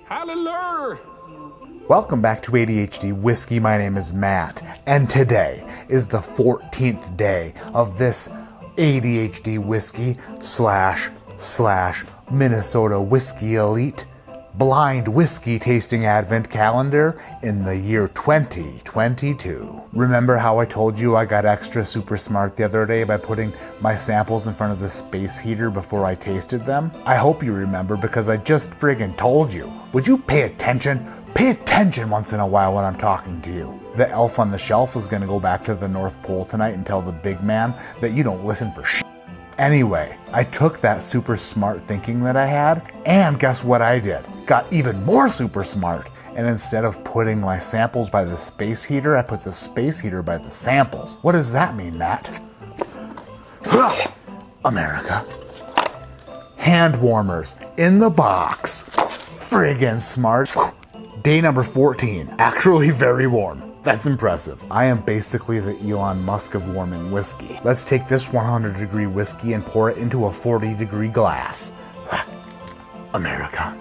Hallelujah! Welcome back to ADHD Whiskey. My name is Matt, and today is the 14th day of this ADHD Whiskey / Minnesota Whiskey Elite blind whiskey tasting advent calendar in the year 2022. Remember how I told you I got extra super smart the other day by putting my samples in front of the space heater before I tasted them? I hope you remember because I just friggin' told you. Would you pay attention? Pay attention once in a while when I'm talking to you. The elf on the shelf is gonna go back to the North Pole tonight and tell the big man that you don't listen for shit. Anyway, I took that super smart thinking that I had, and guess what I did? Got even more super smart. And instead of putting my samples by the space heater, I put the space heater by the samples. What does that mean, Matt? America. Hand warmers in the box. Friggin' smart. Day number 14. Actually very warm. That's impressive. I am basically the Elon Musk of warming whiskey. Let's take this 100-degree whiskey and pour it into a 40-degree glass. America.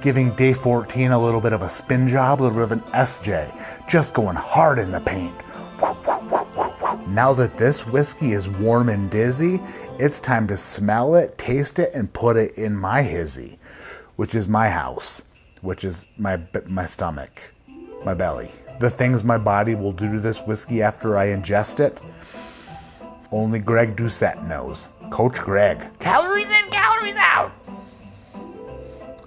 Giving day 14 a little bit of a spin job, a little bit of an SJ. Just going hard in the paint. Now that this whiskey is warm and dizzy, it's time to smell it, taste it, and put it in my hizzy, which is my house. Which is my stomach, my belly. The things my body will do to this whiskey after I ingest it, only Greg Doucette knows. Coach Greg. Calories in, calories out!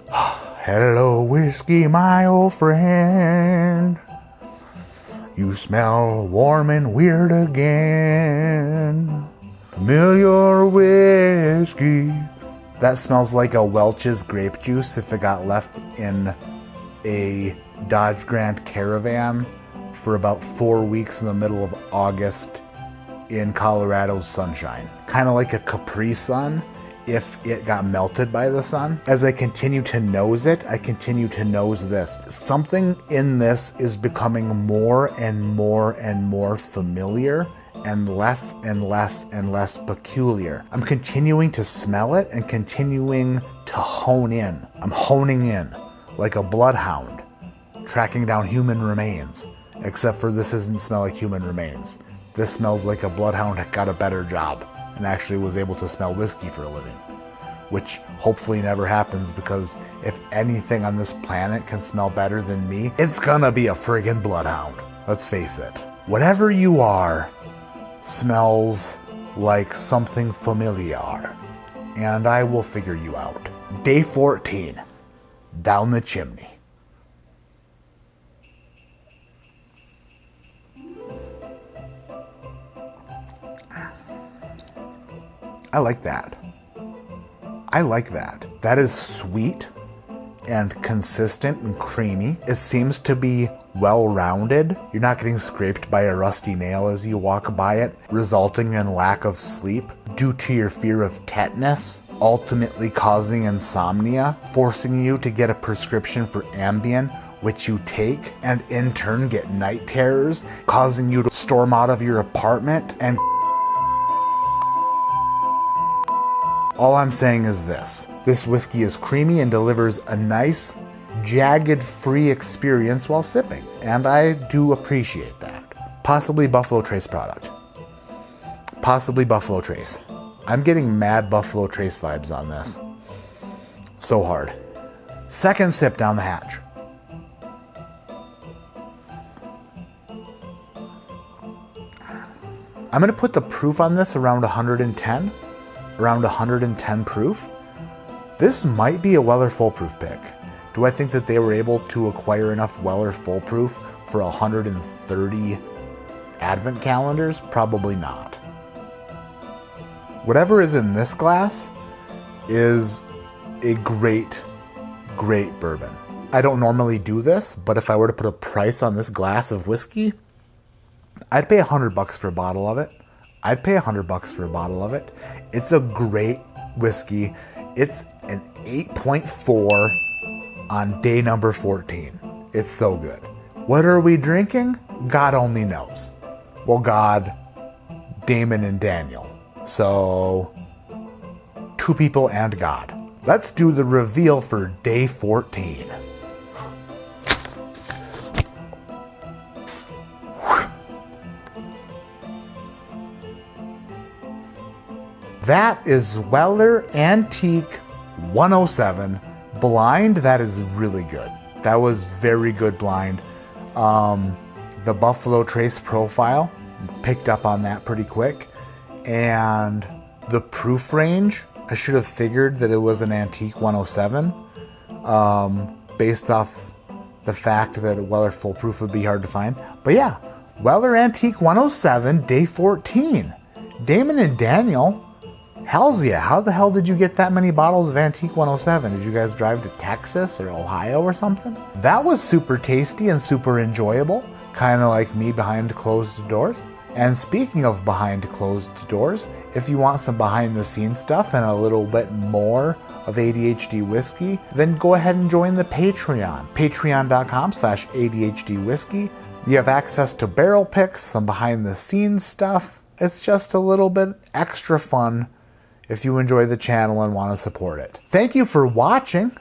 Hello, whiskey, my old friend. You smell warm and weird again. Familiar whiskey. That smells like a Welch's grape juice if it got left in a Dodge Grand Caravan for about 4 weeks in the middle of August in Colorado's sunshine. Kind of like a Capri Sun if it got melted by the sun. As I continue to nose it, I continue to nose this. Something in this is becoming more and more and more familiar and less and less and less peculiar. I'm continuing to smell it and continuing to hone in. I'm honing in like a bloodhound, tracking down human remains. Except for this doesn't smell like human remains. This smells like a bloodhound got a better job and actually was able to smell whiskey for a living. Which hopefully never happens, because if anything on this planet can smell better than me, it's gonna be a friggin' bloodhound. Let's face it. Whatever you are, smells like something familiar, and I will figure you out. Day 14, down the chimney. I like that. I like that. That is sweet and consistent and creamy. It seems to be well-rounded. You're not getting scraped by a rusty nail as you walk by it, resulting in lack of sleep due to your fear of tetanus, ultimately causing insomnia, forcing you to get a prescription for Ambien, which you take, and in turn get night terrors, causing you to storm out of your apartment and all I'm saying is this. This whiskey is creamy and delivers a nice, jagged-free experience while sipping. And I do appreciate that. Possibly Buffalo Trace product. Possibly Buffalo Trace. I'm getting mad Buffalo Trace vibes on this. So hard. Second sip down the hatch. I'm going to put the proof on this around 110. Around 110 proof. This might be a Weller Foolproof pick. Do I think that they were able to acquire enough Weller Foolproof for 130 advent calendars? Probably not. Whatever is in this glass is a great, great bourbon. I don't normally do this, but if I were to put a price on this glass of whiskey, I'd pay $100 for a bottle of it. I'd pay $100 for a bottle of it. It's a great whiskey. It's an 8.4 on day number 14. It's so good. What are we drinking? God only knows. Well, God, Damon and Daniel. So, two people and God. let's do the reveal for day 14. That is Weller Antique 107 blind. That is really good. That was very good blind. The Buffalo Trace profile, picked up on that pretty quick. And the proof range, I should have figured that it was an Antique 107 based off the fact that Weller full proof would be hard to find. But yeah, Weller Antique 107, day 14. Damon and Daniel, hells yeah, how the hell did you get that many bottles of Antique 107? Did you guys drive to Texas or Ohio or something? That was super tasty and super enjoyable, kind of like me behind closed doors. And speaking of behind closed doors, if you want some behind the scenes stuff and a little bit more of ADHD Whiskey, then go ahead and join the Patreon. Patreon.com/ADHD Whiskey. You have access to barrel picks, some behind the scenes stuff. It's just a little bit extra fun if you enjoy the channel and want to support it. Thank you for watching.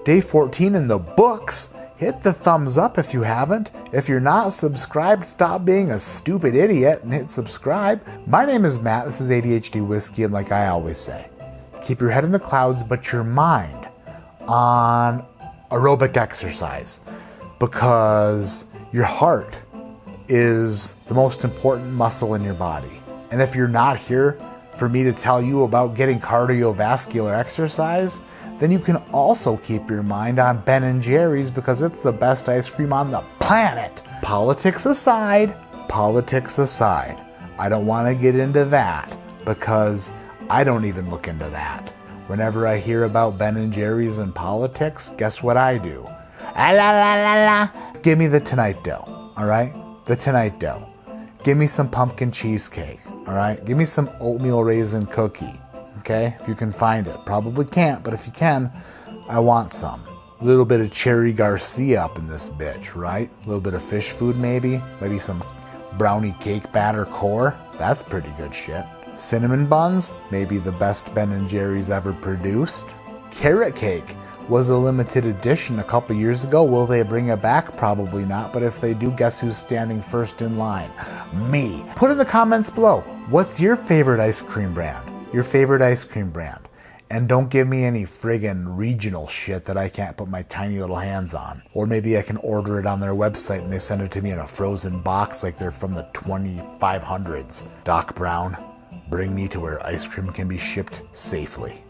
Day 14 in the books. Hit the thumbs up if you haven't. If you're not subscribed, stop being a stupid idiot and hit subscribe. My name is Matt, this is ADHD Whiskey, and like I always say, keep your head in the clouds but your mind on aerobic exercise, because your heart is the most important muscle in your body. And if you're not here for me to tell you about getting cardiovascular exercise, then you can also keep your mind on Ben & Jerry's, because it's the best ice cream on the planet. Politics aside, I don't want to get into that because I don't even look into that. Whenever I hear about Ben & Jerry's and politics, guess what I do? Ah, la, la, la, la. Give me the Tonight Dough, all right? The Tonight Dough. Give me some pumpkin cheesecake, all right? Give me some oatmeal raisin cookie. Okay, if you can find it. Probably can't, but if you can, I want some. A little bit of Cherry Garcia up in this bitch, right? A little bit of fish food maybe. Maybe some brownie cake batter core. That's pretty good shit. Cinnamon buns, maybe the best Ben & Jerry's ever produced. Carrot cake was a limited edition a couple years ago. Will they bring it back? Probably not, but if they do, guess who's standing first in line? Me. Put in the comments below, what's your favorite ice cream brand? Your favorite ice cream brand. And don't give me any friggin' regional shit that I can't put my tiny little hands on. Or maybe I can order it on their website and they send it to me in a frozen box like they're from the 2500s. Doc Brown, bring me to where ice cream can be shipped safely.